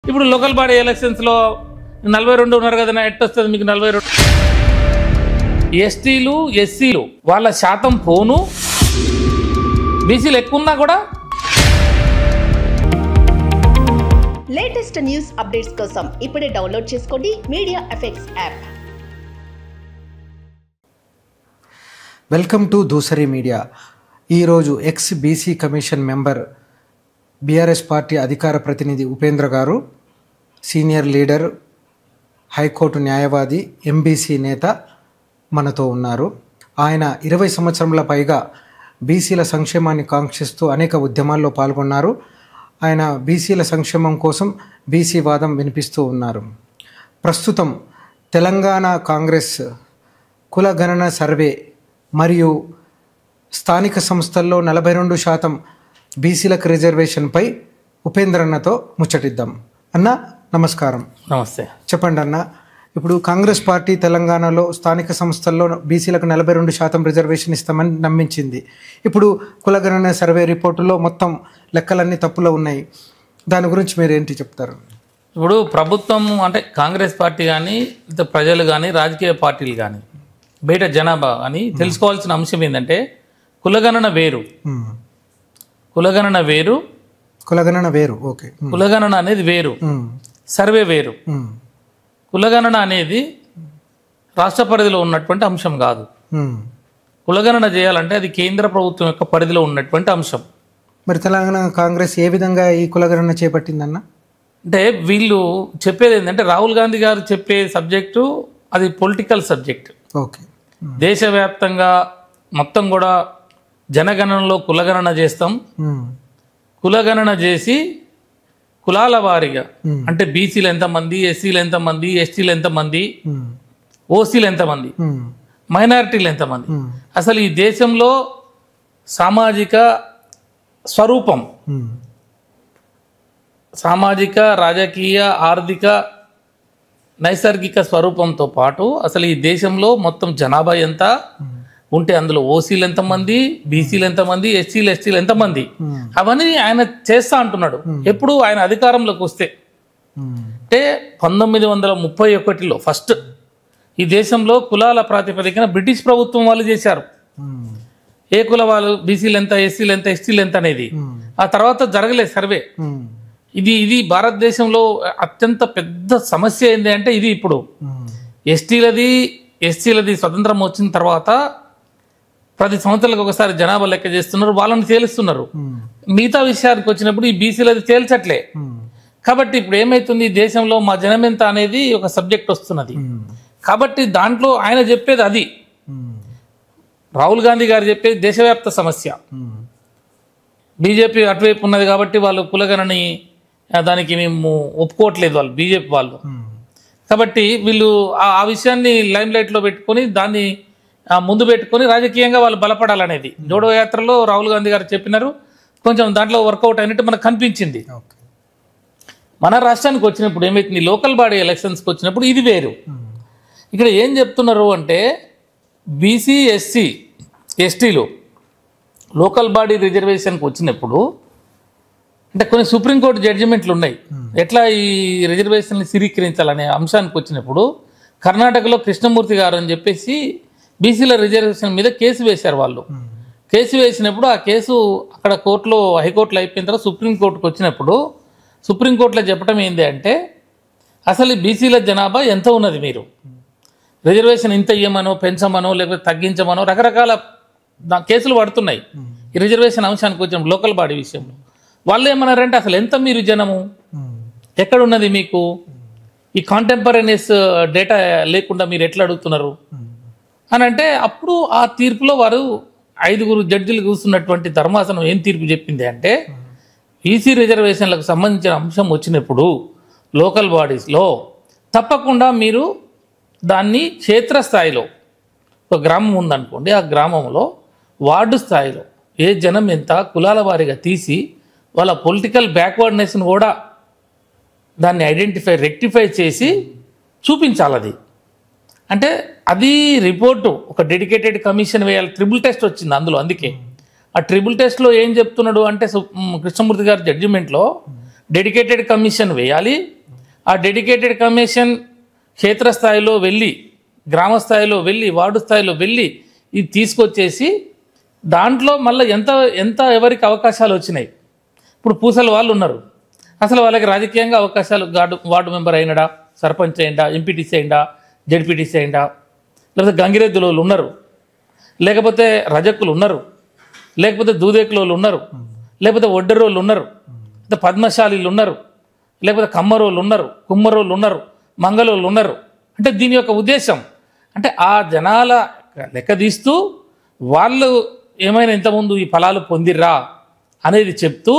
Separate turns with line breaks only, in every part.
ఇప్పుడు local body ఎలక్షన్స్లో 42 ఉన్నారు కదా, ఎట్టొస్తుంది మీకు 42? ఎస్టీలు ఎస్సీలు వాళ్ళ శాతం పోను, బీసీలు ఎక్కువ ఉన్నా కూడా.
లేటెస్ట్ న్యూస్ అప్డేట్స్ కోసం ఇప్పుడే డౌన్లోడ్ చేసుకోండి media effects app.
Welcome to Doosari media. ఈరోజు ex BC commission member, BRS party అధికార ప్రతినిధి Upendra garu, senior leader, high court న్యాయవాది, ఎంబీసీ నేత మనతో ఉన్నారు. ఆయన 20 సంవత్సరముల పైగా బీసీల సంక్షేమాన్ని కాంక్షిస్తూ అనేక ఉద్యమాల్లో పాల్గొన్నారు. ఆయన బీసీల సంక్షేమం కోసం బీసీ వాదం వినిపిస్తూ ఉన్నారు. ప్రస్తుతం తెలంగాణ కాంగ్రెస్ కులగణన సర్వే మరియు స్థానిక సంస్థల్లో 42% బీసీలకు రిజర్వేషన్పై ఉపేంద్ర అన్నతో ముచ్చటిద్దాం. అన్న నమస్కారం.
నమస్తే.
చెప్పండి అన్న, ఇప్పుడు కాంగ్రెస్ పార్టీ తెలంగాణలో స్థానిక సంస్థల్లో బీసీలకు 42% రిజర్వేషన్ ఇస్తామని నమ్మించింది. ఇప్పుడు కులగణన సర్వే రిపోర్టులో మొత్తం లెక్కలన్నీ తప్పులో ఉన్నాయి. దాని గురించి మీరు ఏంటి చెప్తారు?
ఇప్పుడు ప్రభుత్వం అంటే కాంగ్రెస్ పార్టీ కానీ, ప్రజలు కానీ, రాజకీయ పార్టీలు కానీ, బయట జనాభా అని తెలుసుకోవాల్సిన అంశం ఏంటంటే కులగణన వేరు, కులగణన వేరు,
కులగణన వేరు. ఓకే,
కులగణన అనేది వేరు, సర్వే వేరు. కులగణన అనేది రాష్ట్ర పరిధిలో ఉన్నటువంటి అంశం కాదు. కులగణన చేయాలంటే అది కేంద్ర ప్రభుత్వం యొక్క పరిధిలో ఉన్నటువంటి అంశం.
మరి తెలంగాణ కాంగ్రెస్ ఏ విధంగా ఈ కులగణన చేపట్టిందన్న?
అంటే వీళ్ళు చెప్పేది ఏంటంటే రాహుల్ గాంధీ గారు చెప్పే సబ్జెక్టు అది పొలిటికల్ సబ్జెక్ట్.
ఓకే,
దేశవ్యాప్తంగా మొత్తం కూడా జనగణనలో కులగణన చేస్తాం, కులగణన చేసి కులాల వారీగా అంటే బీసీలు ఎంతమంది, ఎస్సీలు ఎంతమంది, ఎస్టీలు ఎంతమంది, ఓసీలు ఎంతమంది, మైనారిటీలు ఎంతమంది, అసలు ఈ దేశంలో సామాజిక స్వరూపం, సామాజిక, రాజకీయ, ఆర్థిక, నైసర్గిక స్వరూపంతో పాటు అసలు ఈ దేశంలో మొత్తం జనాభా ఎంత ఉంటే అందులో ఓసీలు ఎంతమంది, బీసీలు ఎంతమంది, ఎస్టీలు ఎంతమంది, అవన్నీ ఆయన చేస్తా అంటున్నాడు. ఎప్పుడు ఆయన అధికారంలోకి వస్తే అంటే 1931లో ఫస్ట్ ఈ దేశంలో కులాల ప్రాతిపదికన బ్రిటిష్ ప్రభుత్వం వాళ్ళు చేశారు. ఏ కుల వాళ్ళు, బీసీలు ఎంత, ఎస్సీలు ఎంత, ఎస్టీలు ఎంత అనేది. ఆ తర్వాత జరగలేదు సర్వే. ఇది భారతదేశంలో అత్యంత పెద్ద సమస్య ఏంటి అంటే ఇది. ఇప్పుడు ఎస్టీలది స్వతంత్రం వచ్చిన తర్వాత 10 సంవత్సరాలకు ఒకసారి జనాభా లెక్క చేస్తున్నారు, వాళ్ళని తేలుస్తున్నారు. మిగతా విషయానికి వచ్చినప్పుడు ఈ బీసీలది తేల్చట్లే. కాబట్టి ఇప్పుడు ఏమైతుంది, దేశంలో మా జనం ఎంత అనేది ఒక సబ్జెక్ట్ వస్తున్నది. కాబట్టి దాంట్లో ఆయన చెప్పేది అది, రాహుల్ గాంధీ గారు చెప్పేది దేశవ్యాప్త సమస్య. బీజేపీ అటువైపు ఉన్నది కాబట్టి వాళ్ళు కులగణని దానికి మేము ఒప్పుకోవట్లేదు, వాళ్ళు బీజేపీ వాళ్ళు. కాబట్టి వీళ్ళు ఆ విషయాన్ని లైమ్ లైట్లో పెట్టుకొని దాన్ని ముందు పెట్టుకొని రాజకీయంగా వాళ్ళు బలపడాలనేది జోడో యాత్రలో రాహుల్ గాంధీ గారు చెప్పినారు. కొంచెం దాంట్లో వర్కౌట్ అయినట్టు మనకు కనిపించింది. మన రాష్ట్రానికి వచ్చినప్పుడు ఏమైతుంది, లోకల్ బాడీ ఎలక్షన్స్కి వచ్చినప్పుడు ఇది వేరు. ఇక్కడ ఏం చెప్తున్నారు అంటే బీసీ, ఎస్సీ, ఎస్టీలు లోకల్ బాడీ రిజర్వేషన్కి వచ్చినప్పుడు అంటే కొన్ని సుప్రీంకోర్టు జడ్జిమెంట్లు ఉన్నాయి ఎట్లా ఈ రిజర్వేషన్ని స్థిరీకరించాలనే అంశానికి వచ్చినప్పుడు కర్ణాటకలో కృష్ణమూర్తి గారు అని చెప్పేసి బీసీల రిజర్వేషన్ మీద కేసు వేశారు వాళ్ళు. కేసు వేసినప్పుడు ఆ కేసు అక్కడ కోర్టులో, హైకోర్టులో అయిపోయిన తర్వాత సుప్రీంకోర్టుకు వచ్చినప్పుడు సుప్రీంకోర్టులో చెప్పడం ఏంటి అంటే అసలు బీసీల జనాభా ఎంత ఉన్నది, మీరు రిజర్వేషన్ ఇంత ఇవ్వమనో, పెంచమనో, లేకపోతే తగ్గించమనో రకరకాల కేసులు పడుతున్నాయి ఈ రిజర్వేషన్ అంశానికి వచ్చినప్పుడు. లోకల్ బాడీ విషయంలో వాళ్ళు ఏమన్నారంటే అసలు ఎంత మీరు జనము ఎక్కడున్నది మీకు, ఈ కాంటెంపరీనియస్ డేటా లేకుండా మీరు ఎట్లా అడుగుతున్నారు అని అంటే అప్పుడు ఆ తీర్పులో వారు 5 జడ్జిలు కూర్చున్నటువంటి ధర్మాసనం ఏం తీర్పు చెప్పింది అంటే ఈసీ రిజర్వేషన్లకు సంబంధించిన అంశం వచ్చినప్పుడు లోకల్ బాడీస్లో తప్పకుండా మీరు దాన్ని క్షేత్రస్థాయిలో, ఒక గ్రామం ఉందనుకోండి, ఆ గ్రామంలో వార్డు స్థాయిలో ఏ జనం ఎంత కులాల వారీగా తీసి వాళ్ళ పొలిటికల్ బ్యాక్వర్డ్నెస్ని కూడా దాన్ని రెక్టిఫై చేసి చూపించాలి. అది అంటే అది రిపోర్టు ఒక డెడికేటెడ్ కమిషన్ వేయాలి. ట్రిపుల్ టెస్ట్ వచ్చింది అందులో. అందుకే ఆ ట్రిపుల్ టెస్ట్లో ఏం చెప్తున్నాడు అంటే కృష్ణమూర్తి గారి జడ్జిమెంట్లో డెడికేటెడ్ కమిషన్ వేయాలి, ఆ డెడికేటెడ్ కమిషన్ క్షేత్రస్థాయిలో వెళ్ళి, గ్రామ స్థాయిలో వెళ్ళి, వార్డు స్థాయిలో వెళ్ళి ఇది తీసుకొచ్చేసి దాంట్లో మళ్ళీ ఎంత ఎవరికి అవకాశాలు వచ్చినాయి. ఇప్పుడు పూసల వాళ్ళు ఉన్నారు, అసలు వాళ్ళకి రాజకీయంగా అవకాశాలు వార్డు మెంబర్ అయినడా, సర్పంచ్ అయిందా, ఎంపీటీసీ అయిందా, జెడ్పీటీసీ అయిందా, లేకపోతే గంగిరెద్దుల వాళ్ళు ఉన్నారు, లేకపోతే రజక్కులు ఉన్నారు, లేకపోతే దూదేకులోళ్ళు ఉన్నారు, లేకపోతే ఒడ్డెరోళ్ళు ఉన్నారు, లేకపోతే పద్మశాలీలు ఉన్నారు, లేకపోతే కమ్మరోళ్ళు ఉన్నారు, కుమ్మరోళ్ళు ఉన్నారు, మంగళోళ్ళు ఉన్నారు. అంటే దీని యొక్క ఉద్దేశం అంటే ఆ జనాల లెక్క తీస్తూ వాళ్ళు ఏమైనా ఇంతకుముందు ఈ ఫలాలు పొందిర్రా అనేది చెప్తూ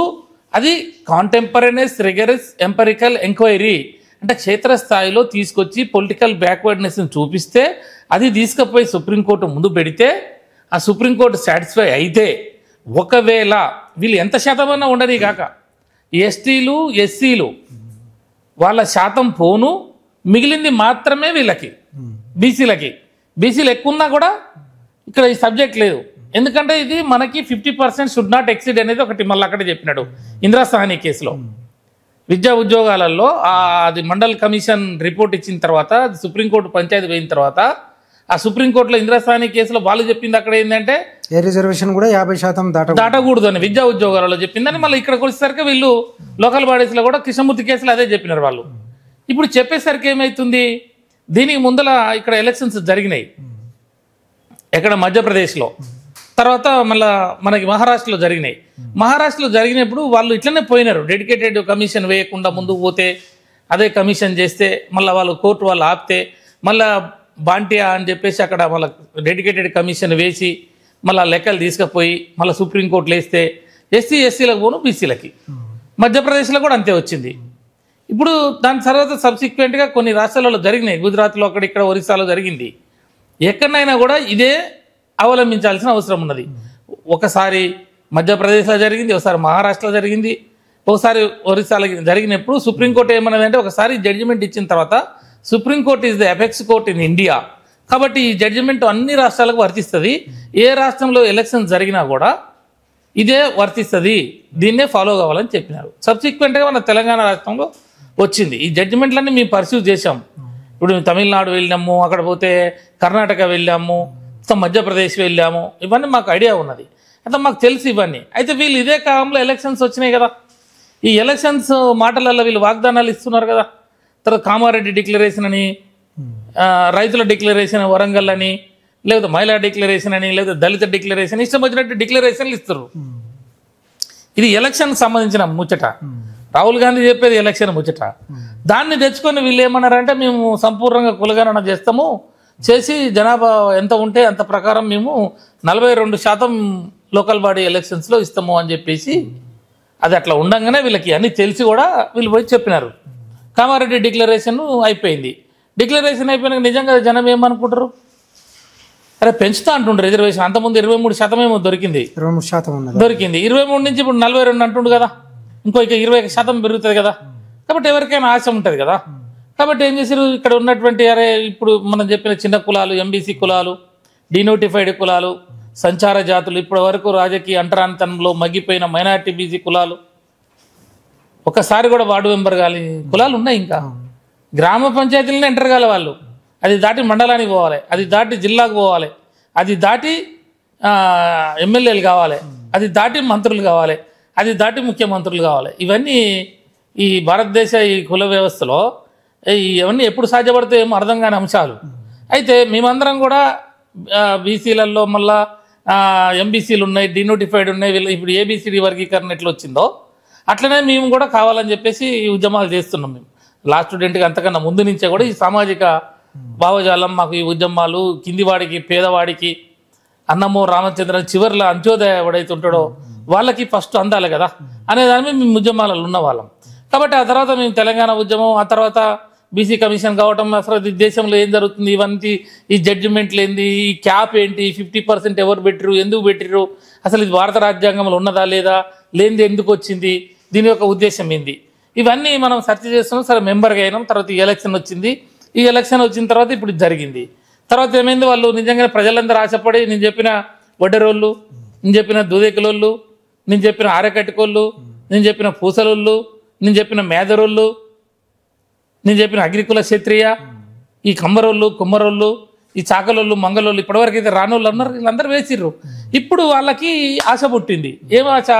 అది కాంటెంపరీనెస్ రిగరస్ ఎంపరికల్ ఎంక్వైరీ అంటే క్షేత్రస్థాయిలో తీసుకొచ్చి పొలిటికల్ బ్యాక్వర్డ్నెస్ని చూపిస్తే అది తీసుకుపోయి సుప్రీంకోర్టు ముందు పెడితే ఆ సుప్రీంకోర్టు సాటిస్ఫై అయితే ఒకవేళ వీళ్ళు ఎంత శాతమన్నా ఉండని కాక ఎస్టీలు ఎస్సీలు వాళ్ళ శాతం పోను మిగిలింది మాత్రమే వీళ్ళకి బీసీలు ఎక్కువ ఉన్నా కూడా ఇక్కడ ఈ సబ్జెక్ట్ లేదు. ఎందుకంటే ఇది మనకి 50% షుడ్ నాట్ ఎక్సీడ్ అనేది ఒకటి మళ్ళీ అక్కడే చెప్పినాడు ఇందిరా సాహ్ని కేసులో. విద్యా ఉద్యోగాలలో అది మండల్ కమిషన్ రిపోర్ట్ ఇచ్చిన తర్వాత అది సుప్రీంకోర్టు పంచాయతీ పోయిన తర్వాత ఆ సుప్రీంకోర్టులో ఇందిరా సాహ్ని కేసులో వాళ్ళు చెప్పింది అక్కడ ఏంటంటే
ఏ రిజర్వేషన్ కూడా 50%
దాటకూడదు అని విద్యా ఉద్యోగాలలో చెప్పిందని మళ్ళీ ఇక్కడికి వచ్చేసరికి వీళ్ళు లోకల్ బాడీస్లో కూడా కృష్ణమూర్తి కేసులో అదే చెప్పినారు వాళ్ళు. ఇప్పుడు చెప్పేసరికి ఏమవుతుంది, దీనికి ముందల ఇక్కడ ఎలక్షన్స్ జరిగినాయి ఎక్కడ మధ్యప్రదేశ్లో, తర్వాత మళ్ళీ మనకి మహారాష్ట్రలో జరిగినాయి. మహారాష్ట్రలో జరిగినప్పుడు వాళ్ళు ఇట్లనే పోయినారు, డెడికేటెడ్ కమిషన్ వేయకుండా ముందుకు పోతే అదే కమిషన్ చేస్తే మళ్ళీ వాళ్ళు కోర్టు వాళ్ళు ఆపితే మళ్ళీ బాంటియా అని చెప్పేసి అక్కడ మళ్ళీ డెడికేటెడ్ కమిషన్ వేసి మళ్ళీ లెక్కలు తీసుకుపోయి మళ్ళీ సుప్రీంకోర్టులో వేస్తే ఎస్సీలకు పోను బీసీలకి. మధ్యప్రదేశ్లో కూడా అంతే వచ్చింది. ఇప్పుడు దాని తర్వాత సబ్సిక్వెంట్గా కొన్ని రాష్ట్రాలలో జరిగినాయి, గుజరాత్లో అక్కడిక్కడ ఒరిస్సాలో జరిగింది. ఎక్కడైనా కూడా ఇదే అవలంబించాల్సిన అవసరం ఉన్నది. ఒకసారి మధ్యప్రదేశ్లో జరిగింది, ఒకసారి మహారాష్ట్రలో జరిగింది, ఒకసారి ఒరిస్సాలో జరిగినప్పుడు సుప్రీంకోర్టు ఏమన్నదంటే ఒకసారి జడ్జిమెంట్ ఇచ్చిన తర్వాత supreme court is the apex court in India కాబట్టి ఈ జడ్జిమెంట్ అన్ని రాష్ట్రాలకు వర్తిస్తుంది. ఏ రాష్ట్రంలో ఎలక్షన్ జరిగినా కూడా ఇదే వర్తిస్తుంది, దీన్నే ఫాలో కావాలని చెప్పినారు. సబ్సిక్వెంట్గా మన తెలంగాణ రాష్ట్రంలో వచ్చింది. ఈ జడ్జిమెంట్లన్నీ మేము పర్సీవ్ చేశాం. ఇప్పుడు మేము తమిళనాడు వెళ్ళాము, అక్కడ పోతే కర్ణాటక వెళ్ళాము, మధ్యప్రదేశ్ వెళ్ళాము, ఇవన్నీ మాకు ఐడియా ఉన్నది, అంటే మాకు తెలుసు ఇవన్నీ. అయితే వీళ్ళు ఇదే కాలంలో ఎలక్షన్స్ వచ్చినాయి కదా, ఈ ఎలక్షన్స్ మాటలలో వీళ్ళు వాగ్దానాలు ఇస్తున్నారు కదా. తర్వాత కామారెడ్డి డిక్లరేషన్ అని, రైతుల డిక్లరేషన్ వరంగల్ అని, లేదా మహిళా డిక్లరేషన్ అని, లేదా దళిత డిక్లరేషన్, ఇష్టం వచ్చినట్టు డిక్లరేషన్లు ఇస్తారు. ఇది ఎలక్షన్ సంబంధించిన ముచ్చట. రాహుల్ గాంధీ చెప్పేది ఎలక్షన్ ముచ్చట. దాన్ని తెచ్చుకొని వీళ్ళు ఏమన్నారంటే మేము సంపూర్ణంగా కులగణన చేస్తాము, చేసి జనాభా ఎంత ఉంటే అంత ప్రకారం మేము 42% లోకల్ బాడీ ఎలక్షన్స్లో ఇస్తాము అని చెప్పేసి అది అట్లా ఉండగానే వీళ్ళకి అన్నీ తెలిసి కూడా వీళ్ళు పోయి చెప్పినారు. కామారెడ్డి డిక్లరేషన్ అయిపోయింది. డిక్లరేషన్ అయిపోయినాక నిజంగా జనం ఏమనుకుంటారు, అరే పెంచుతా అంటుండ్రు రిజర్వేషన్. అంతకుముందు 23% ఏమో దొరికింది,
23%
దొరికింది. 23 నుంచి ఇప్పుడు 42 అంటుండు కదా, ఇంకో 21% పెరుగుతుంది కదా. కాబట్టి ఎవరికైనా ఆశ ఉంటుంది కదా. కాబట్టి ఏం చేశారు, ఇక్కడ ఉన్నటువంటి అరే ఇప్పుడు మనం చెప్పిన చిన్న కులాలు, ఎంబీసీ కులాలు, డినోటిఫైడ్ కులాలు, సంచార జాతులు, ఇప్పటి వరకు రాజకీయ అంటరానితనంలో మగ్గిపోయిన మైనారిటీ బీసీ కులాలు ఒకసారి కూడా వార్డు మెంబర్ కాలి కులాలు ఉన్నాయి. ఇంకా గ్రామ పంచాయతీలనే ఎంటర్ కాలే వాళ్ళు. అది దాటి మండలానికి పోవాలి, అది దాటి జిల్లాకు పోవాలి, అది దాటి ఎమ్మెల్యేలు కావాలి, అది దాటి మంత్రులు కావాలి, అది దాటి ముఖ్యమంత్రులు కావాలి. ఇవన్నీ ఈ భారతదేశ ఈ కుల వ్యవస్థలో ఇవన్నీ ఎప్పుడు సాధ్యపడితే ఏమో అర్థం కాని అంశాలు. అయితే మేమందరం కూడా బీసీలలో మళ్ళా ఎంబీసీలు ఉన్నాయి, డినోటిఫైడ్ ఉన్నాయి, వీళ్ళు ఇప్పుడు ఏబిసిడి వర్గీకరణ ఎట్లా వచ్చిందో అట్లనే మేము కూడా కావాలని చెప్పేసి ఈ ఉద్యమాలు చేస్తున్నాం. మేము లాస్ట్ స్టూడెంట్గా అంతకన్నా ముందు నుంచే కూడా ఈ సామాజిక భావజాలం మాకు, ఈ ఉద్యమాలు కిందివాడికి పేదవాడికి అన్నమో రామచంద్రన్ చివరిలో అంత్యోదయ ఎవడైతే ఉంటాడో వాళ్ళకి ఫస్ట్ అందాలి కదా అనేదాని మేము ఉద్యమాలలో ఉన్న వాళ్ళం. కాబట్టి ఆ తర్వాత మేము తెలంగాణ ఉద్యమం, ఆ తర్వాత బీసీ కమిషన్ కావటం, అసలు దేశంలో ఏం జరుగుతుంది, ఇవన్నీ ఈ జడ్జిమెంట్లు ఏంది, ఈ క్యాప్ ఏంటి, 50% ఎవరు పెట్టిరు, ఎందుకు పెట్టిరు, అసలు ఇది భారత రాజ్యాంగంలో ఉన్నదా లేదా, లేనిది ఎందుకు వచ్చింది, దీని యొక్క ఉద్దేశం ఏంది, ఇవన్నీ మనం సెర్చ్ చేస్తున్నాం. సరే మెంబర్గా అయినాం. తర్వాత ఈ ఎలక్షన్ వచ్చింది. ఈ ఎలక్షన్ వచ్చిన తర్వాత ఇప్పుడు జరిగింది. తర్వాత ఏమైంది, వాళ్ళు నిజంగా ప్రజలందరూ ఆశపడి నేను చెప్పిన వడ్డెరోళ్ళు, నేను చెప్పిన దూదేకులోళ్ళు, నేను చెప్పిన ఆరకట్టుకోళ్ళు, నేను చెప్పిన పూసలోళ్ళు, నేను చెప్పిన మేదరోళ్ళు నేను చెప్పిన అగ్రికుల క్షత్రియ, ఈ కమ్మరోళ్ళు, కుమ్మరోళ్ళు, ఈ చాకలోళ్ళు, మంగళోళ్ళు ఇప్పటివరకు అయితే రానోళ్ళు అన్నారు, వీళ్ళందరూ వేసిర్రు. ఇప్పుడు వాళ్ళకి ఆశ పుట్టింది. ఏం ఆశ?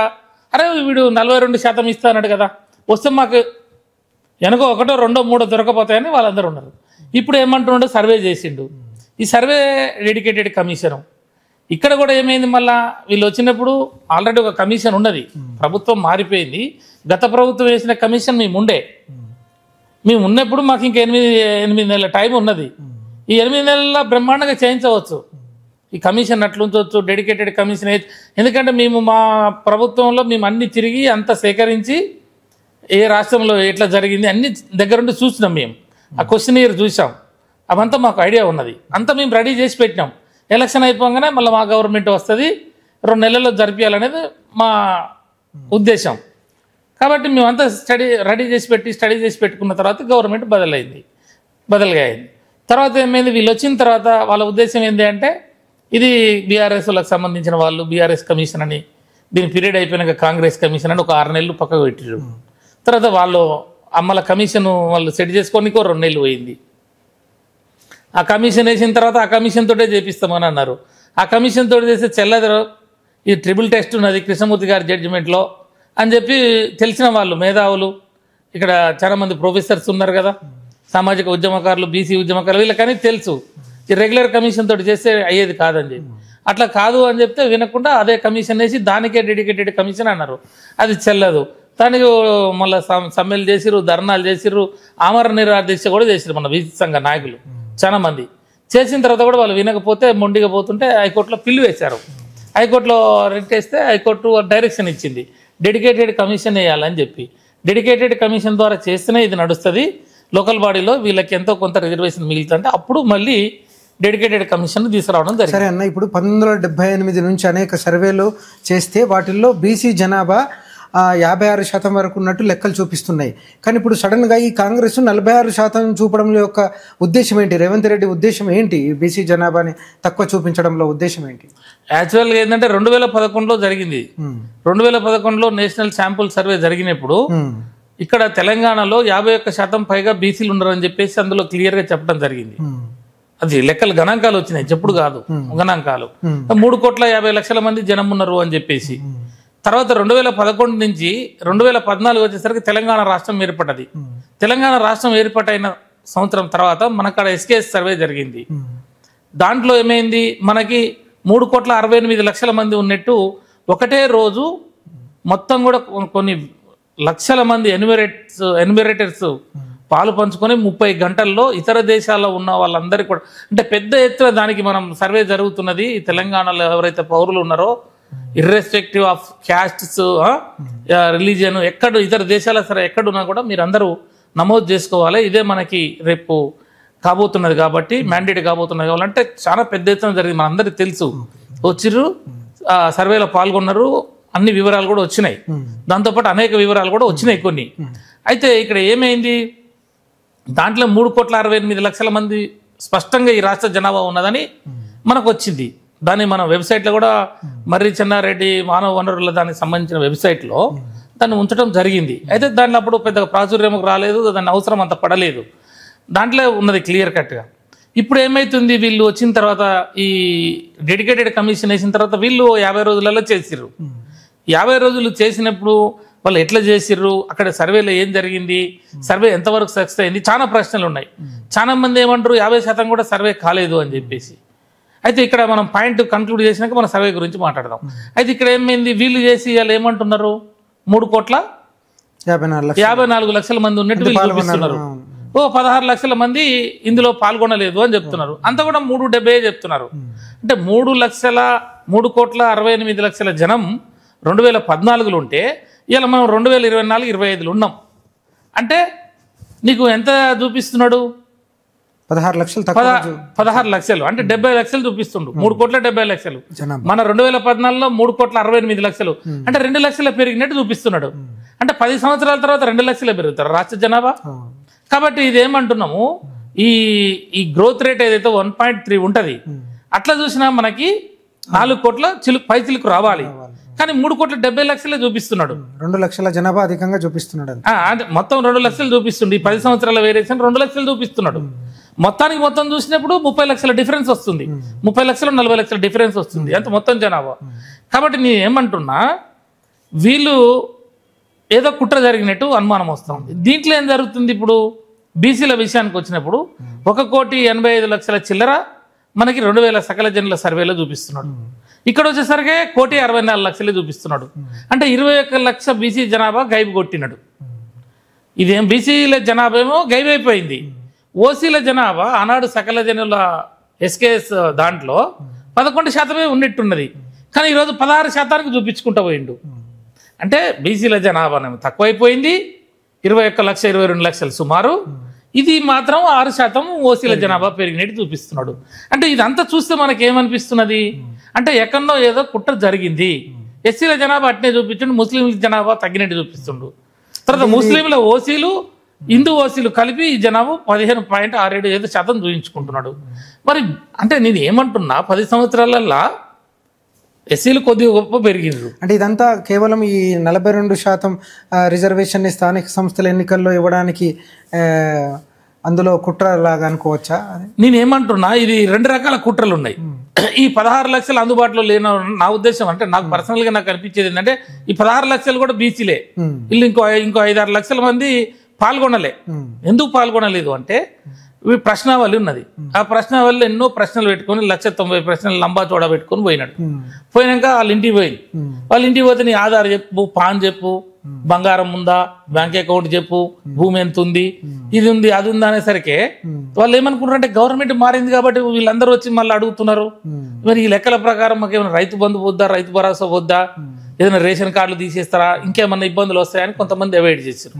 అరే వీడు 42% ఇస్తా అన్నాడు కదా, వస్తే మాకు వెనక 1, 2, 3 దొరకపోతాయని వాళ్ళందరూ ఉన్నారు. ఇప్పుడు ఏమంటున్నాడు, సర్వే చేసిండు. ఈ సర్వే డెడికేటెడ్ కమిషను. ఇక్కడ కూడా ఏమైంది, మళ్ళా వీళ్ళు వచ్చినప్పుడు ఆల్రెడీ ఒక కమిషన్ ఉన్నది, ప్రభుత్వం మారిపోయింది. గత ప్రభుత్వం వేసిన కమిషన్ మేము ఉన్నప్పుడు మాకు ఇంకా 8 నెలల టైం ఉన్నది. ఈ 8 నెలల్లో బ్రహ్మాండంగా చేయించవచ్చు. ఈ కమిషన్ అట్లా ఉంచవచ్చు, డెడికేటెడ్ కమిషన్. ఎందుకంటే మేము మా ప్రభుత్వంలో మేము అన్ని తిరిగి అంత సేకరించి ఏ రాష్ట్రంలో ఎట్లా జరిగింది అన్ని దగ్గరుండి చూసినాం. మేము ఆ క్వశ్చనీర్ చూసాం, అవంతా మాకు ఐడియా ఉన్నది. అంతా మేము రెడీ చేసి పెట్టినాం. ఎలక్షన్ అయిపోగానే మళ్ళీ మా గవర్నమెంట్ వస్తుంది, 2 నెలల్లో జరిపించాలనేది మా ఉద్దేశం. కాబట్టి మేమంతా స్టడీ చేసి పెట్టుకున్న తర్వాత గవర్నమెంట్ బదలుగా అయింది. తర్వాత ఏమైంది, వీళ్ళు వచ్చిన తర్వాత వాళ్ళ ఉద్దేశం ఏంటి అంటే, ఇది బీఆర్ఎస్ వాళ్ళకి సంబంధించిన వాళ్ళు బీఆర్ఎస్ కమిషన్ అని, దీని పీరియడ్ అయిపోయినాక కాంగ్రెస్ కమిషన్ అని ఒక 6 నెలలు పక్కకు పెట్టారు. తర్వాత వాళ్ళు అమ్మల కమిషన్ వాళ్ళు సెట్ చేసుకోనికి 2 నెలలు పోయింది. ఆ కమిషన్ వేసిన తర్వాత ఆ కమిషన్ తోటే చేపిస్తామని అన్నారు. ఆ కమిషన్ తోటి చేస్తే చెల్లదు, ఈ ట్రిపుల్ టెస్ట్ ఉన్నది కృష్ణమూర్తి గారి జడ్జిమెంట్లో అని చెప్పి తెలిసిన వాళ్ళు మేధావులు, ఇక్కడ చాలామంది ప్రొఫెసర్స్ ఉన్నారు కదా, సామాజిక ఉద్యమకారులు, బీసీ ఉద్యమకారులు, వీళ్ళకని తెలుసు ఈ రెగ్యులర్ కమిషన్ తోటి చేస్తే అయ్యేది కాదని చెప్పి. అట్లా కాదు అని చెప్తే వినకుండా అదే కమిషన్ వేసి దానికే డెడికేటెడ్ కమిషన్ అన్నారు. అది చెల్లదు. దానికి మళ్ళీ సమ్మెలు చేసిర్రు, ధర్నాలు చేసిర్రు, ఆమరణ నిరాహార దీక్ష కూడా చేసిర్రు మన బీసీ సంఘ నాయకులు చాలా మంది. చేసిన తర్వాత కూడా వాళ్ళు వినకపోతే మొండిగా పోతుంటే హైకోర్టులో పిల్లు వేశారు. హైకోర్టులో రిట్ వేస్తే హైకోర్టు డైరెక్షన్ ఇచ్చింది డెడికేటెడ్ కమిషన్ వేయాలని చెప్పి. డెడికేటెడ్ కమిషన్ ద్వారా చేస్తేనే ఇది నడుస్తుంది, లోకల్ బాడీలో వీళ్ళకి ఎంతో కొంత రిజర్వేషన్ మిగులుతుంటే అప్పుడు మళ్ళీ డెడికేటెడ్ కమిషన్ తీసుకురావడం జరిగింది.
సరే అన్న, ఇప్పుడు 1978 నుంచి అనేక సర్వేలు చేస్తే వాటిల్లో బీసీ జనాభా 56% వరకు ఉన్నట్టు లెక్కలు చూపిస్తున్నాయి. కానీ ఇప్పుడు సడన్గా ఈ కాంగ్రెస్ 46% చూపడంలో యొక్క ఉద్దేశం ఏంటి? రేవంత్ రెడ్డి ఉద్దేశం ఏంటి? బీసీ జనాభాని తక్కువ చూపించడంలో ఉద్దేశం ఏంటి?
యాక్చువల్గా ఏంటంటే 2011లో జరిగింది. 2011లో నేషనల్ శాంపుల్ సర్వే జరిగినప్పుడు ఇక్కడ తెలంగాణలో 51% పైగా బీసీలు ఉన్నారని చెప్పేసి అందులో క్లియర్గా చెప్పడం జరిగింది. అది లెక్కలు గణాంకాలు వచ్చినాయి, చెప్పుడు కాదు, గణాంకాలు. 3,50,00,000 మంది జనం ఉన్నారు అని చెప్పేసి. తర్వాత 2011 నుంచి 2014 వచ్చేసరికి తెలంగాణ రాష్ట్రం ఏర్పడ్డది. తెలంగాణ రాష్ట్రం ఏర్పాటైన సంవత్సరం తర్వాత మనక్కడ ఎస్కేఎస్ సర్వే జరిగింది. దాంట్లో ఏమైంది, మనకి 3,68,00,000 మంది ఉన్నట్టు ఒకటే రోజు మొత్తం కూడా కొన్ని లక్షల మంది ఎన్యూమరేటర్స్ పాలు పంచుకొని 30 గంటల్లో ఇతర దేశాల్లో ఉన్న వాళ్ళందరికీ కూడా, అంటే పెద్ద ఎత్తున దానికి మనం సర్వే జరుగుతున్నది. తెలంగాణలో ఎవరైతే పౌరులు ఉన్నారో ఇర్రెస్పెక్టివ్ ఆఫ్ క్యాస్ట్స్, రిలీజియన్, ఎక్కడ ఇతర దేశాల సరే ఎక్కడున్నా కూడా మీరు అందరూ నమోదు చేసుకోవాలి. ఇదే మనకి రేపు కాబోతున్నది కాబట్టి, మ్యాండేట్ కాబోతున్నది కావాలంటే చాలా పెద్ద ఎత్తున జరిగింది. మనందరికీ తెలుసు, వచ్చిర్రు, సర్వేలో పాల్గొన్నారు, అన్ని వివరాలు కూడా వచ్చినాయి. దాంతోపాటు అనేక వివరాలు కూడా వచ్చినాయి కొన్ని. అయితే ఇక్కడ ఏమైంది, దాంట్లో 3,68,00,000 మంది స్పష్టంగా ఈ రాష్ట్ర జనాభా ఉన్నదని మనకు వచ్చింది. దాన్ని మన వెబ్సైట్లో కూడా మర్రి చెన్నారెడ్డి మానవ వనరుల దానికి సంబంధించిన వెబ్సైట్లో దాన్ని ఉంచడం జరిగింది. అయితే దాంట్లో అప్పుడు పెద్దగా ప్రాచుర్యంకు రాలేదు, దాని అవసరం అంత పడలేదు, దాంట్లో ఉన్నది క్లియర్ కట్గా. ఇప్పుడు ఏమైతుంది, వీళ్ళు వచ్చిన తర్వాత ఈ డెడికేటెడ్ కమిషన్ వేసిన తర్వాత వీళ్ళు 50 రోజులలో చేసిర్రు. 50 రోజులు చేసినప్పుడు వాళ్ళు ఎట్లా చేసిర్రు, అక్కడ సర్వేలో ఏం జరిగింది, సర్వే ఎంతవరకు సక్సెస్ అయింది, చాలా ప్రశ్నలు ఉన్నాయి. చాలా మంది ఏమంటారు 50% కూడా సర్వే కాలేదు అని చెప్పేసి. అయితే ఇక్కడ మనం పాయింట్ కన్క్లూడ్ చేసినాక మన సర్వే గురించి మాట్లాడదాం. అయితే ఇక్కడ ఏమైంది, వీళ్ళు చేసి వాళ్ళు ఏమంటున్నారు, 3,54,00,000 మంది ఉన్నట్టు వీళ్ళు చూపిస్తున్నారు. 16 లక్షల మంది ఇందులో పాల్గొనలేదు అని చెప్తున్నారు. అంతా కూడా 370 చెప్తున్నారు. అంటే 3,68,00,000 జనం 2014లో ఉంటే ఇలా మనం 2024-25లో ఉన్నాం. అంటే నీకు ఎంత చూపిస్తున్నాడు,
16 లక్షలు,
16 లక్షలు, అంటే 70 లక్షలు చూపిస్తుండు. 3,70,00,000. మన 2014లో 3,68,00,000, అంటే 2 లక్షలు పెరిగినట్టు చూపిస్తున్నాడు. అంటే 10 సంవత్సరాల తర్వాత 2 లక్షలు పెరుగుతారు రాష్ట్ర జనాభా. కాబట్టి ఇదేమంటున్నాము, ఈ గ్రోత్ రేట్ ఏదైతే 1.3 ఉంటది, అట్లా చూసినా మనకి 4 కోట్ల పైచిలకు రావాలి. కానీ 3,70,00,000 చూపిస్తున్నాడు.
2 లక్షల జనాభా అధికంగా చూపిస్తున్నాడు.
అంటే మొత్తం 2 లక్షలు చూపిస్తుంది. ఈ 10 సంవత్సరాల వేరియేషన్ 2 లక్షలు చూపిస్తున్నాడు. మొత్తానికి మొత్తం చూసినప్పుడు 30 లక్షల డిఫరెన్స్ వస్తుంది. 30 లక్షలు 40 లక్షల డిఫరెన్స్ వస్తుంది అంత మొత్తం జనాభా. కాబట్టి నేను ఏమంటున్నా, వీళ్ళు ఏదో కుట్ర జరిగినట్టు అనుమానం వస్తుంది. దీంట్లో ఏం జరుగుతుంది, ఇప్పుడు బీసీల విషయానికి వచ్చినప్పుడు 1,85,00,000 చిల్లర మనకి 2,000 సకల జనుల సర్వేలో చూపిస్తున్నాడు. ఇక్కడ వచ్చేసరికి 1,64,00,000 చూపిస్తున్నాడు. అంటే 21 లక్ష బీసీ జనాభా గైబు కొట్టినాడు. ఇదేం బీసీల జనాభా ఏమో గైబు అయిపోయింది. ఓసీల జనాభా ఆనాడు సకల జనుల ఎస్కేఎస్ దాంట్లో 11% ఉన్నట్టున్నది. కానీ ఈరోజు 16% చూపించుకుంటూ పోయిండు. అంటే బీసీల జనాభా తక్కువైపోయింది, 21 లక్ష 22 లక్షలు సుమారు. ఇది మాత్రం 6% ఓసీల జనాభా పెరిగినట్టు చూపిస్తున్నాడు. అంటే ఇదంతా చూస్తే మనకి ఏమనిపిస్తున్నది అంటే ఎక్కడో ఏదో కుట్ర జరిగింది. ఎస్సీల జనాభా అట్నే చూపించండు, ముస్లింల జనాభా తగ్గినట్టు చూపిస్తుండు. తర్వాత ముస్లింల ఓసీలు హిందూ ఓసీలు కలిపి ఈ జనాభా 15.67% చూపించుకుంటున్నాడు. మరి అంటే నేను ఏమంటున్నా, 10 సంవత్సరాలల్లా ఎస్సీలు కొద్దిగా గొప్ప పెరిగిండ్రు.
అంటే ఇదంతా కేవలం ఈ 42% రిజర్వేషన్ స్థానిక సంస్థల ఎన్నికల్లో ఇవ్వడానికి అందులో కుట్ర లాగా అనుకోవచ్చా?
నేనేమంటున్నా, ఇది 2 రకాల కుట్రలు ఉన్నాయి. ఈ 16 లక్షలు అందుబాటులో లేన నా ఉద్దేశం అంటే, నాకు పర్సనల్ గా నాకు అనిపించేది ఏంటంటే, ఈ 16 లక్షలు కూడా బీసీలే. వీళ్ళు ఇంకో 5-6 లక్షల మంది పాల్గొనలే. ఎందుకు పాల్గొనలేదు అంటే, ప్రశ్నావళి ఉన్నది. ఆ ప్రశ్నావళిలో ఎన్నో ప్రశ్నలు పెట్టుకొని 190 ప్రశ్నలు లంబా చోడా పెట్టుకొని పోయినాడు. పోయినాక వాళ్ళ ఇంటికి పోయింది. వాళ్ళ ఇంటికి పోతే నీ ఆధార్ చెప్పు, పాన్ చెప్పు, బంగారం ఉందా, బ్యాంక్ అకౌంట్ చెప్పు, భూమి ఎంత ఉంది, ఇది ఉంది అది ఉందా అనేసరికి వాళ్ళు ఏమనుకుంటారంటే గవర్నమెంట్ మారింది కాబట్టి వీళ్ళందరూ వచ్చి మళ్ళీ అడుగుతున్నారు. మరి ఈ లెక్కల ప్రకారం మాకు ఏమైనా రైతు బంధు వద్దా, రైతు భరోసా వద్దా, ఏదైనా రేషన్ కార్డులు తీసేస్తారా, ఇంకేమన్నా ఇబ్బందులు వస్తాయని కొంతమంది అవాయిడ్ చేశారు.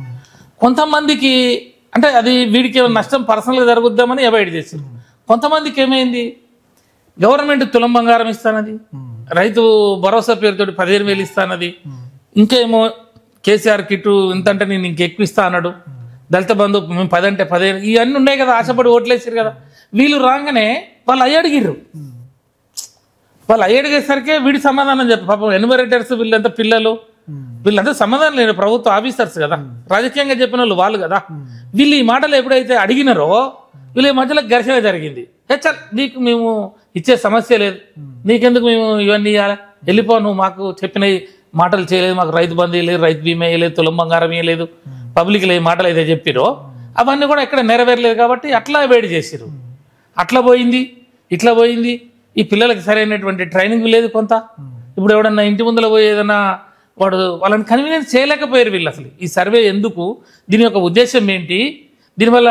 కొంతమందికి అంటే అది వీడికి ఏమైనా నష్టం పర్సనల్గా జరుగుద్దామని అవాయిడ్ చేశారు. కొంతమందికి ఏమైంది, గవర్నమెంట్ తులం బంగారం ఇస్తానది, రైతు భరోసా పేరుతో 15,000 ఇస్తానది, ఇంకేమో కేసీఆర్ కిట్టు ఇంత అంటే నేను ఇంకెక్కువ ఇస్తా అన్నాడు, దళిత బంధు మేము 10 అంటే 15, ఇవన్నీ ఉన్నాయి కదా, ఆశపడి ఓట్లేసారు కదా. వీళ్ళు రాగానే వాళ్ళు అడిగిర్రు. వాళ్ళు అడిగేసరికి వీడి సమాధానం చెప్పి పాపం ఎన్యూమరేటర్స్ వీళ్ళంతా పిల్లలు వీళ్ళంతా సమాధానం లేని ప్రభుత్వ ఆఫీసర్స్ కదా, రాజకీయంగా చెప్పిన వాళ్ళు కదా. వీళ్ళు ఈ మాటలు ఎప్పుడైతే అడిగినారో వీళ్ళ మధ్యలో ఘర్షణ జరిగింది. చల్ నీకు మేము ఇచ్చే సమస్య లేదు, నీకెందుకు మేము ఇవన్నీ ఇవ్వాలి, వెళ్ళిపో, నువ్వు మాకు చెప్పిన మాటలు చేయలేదు, మాకు రైతు బంధు ఇవ్వలేదు, రైతు బీమా ఇవ్వలేదు, తులం బంగారం ఇవ్వలేదు, పబ్లిక్లో ఈ మాటలు అయితే చెప్పిరో అవన్నీ కూడా ఎక్కడ నెరవేరలేదు కాబట్టి అట్లా వేడి చేసిరు. అట్లా పోయింది, ఇట్లా పోయింది. ఈ పిల్లలకి సరైనటువంటి ట్రైనింగ్ లేదు కొంత. ఇప్పుడు ఎవడన్నా ఇంటి ముందర పోయి ఏదన్నా వాడు వాళ్ళని కన్వీనియన్స్ చేయలేకపోయారు వీళ్ళు. అసలు ఈ సర్వే ఎందుకు, దీని యొక్క ఉద్దేశం ఏంటి, దీనివల్ల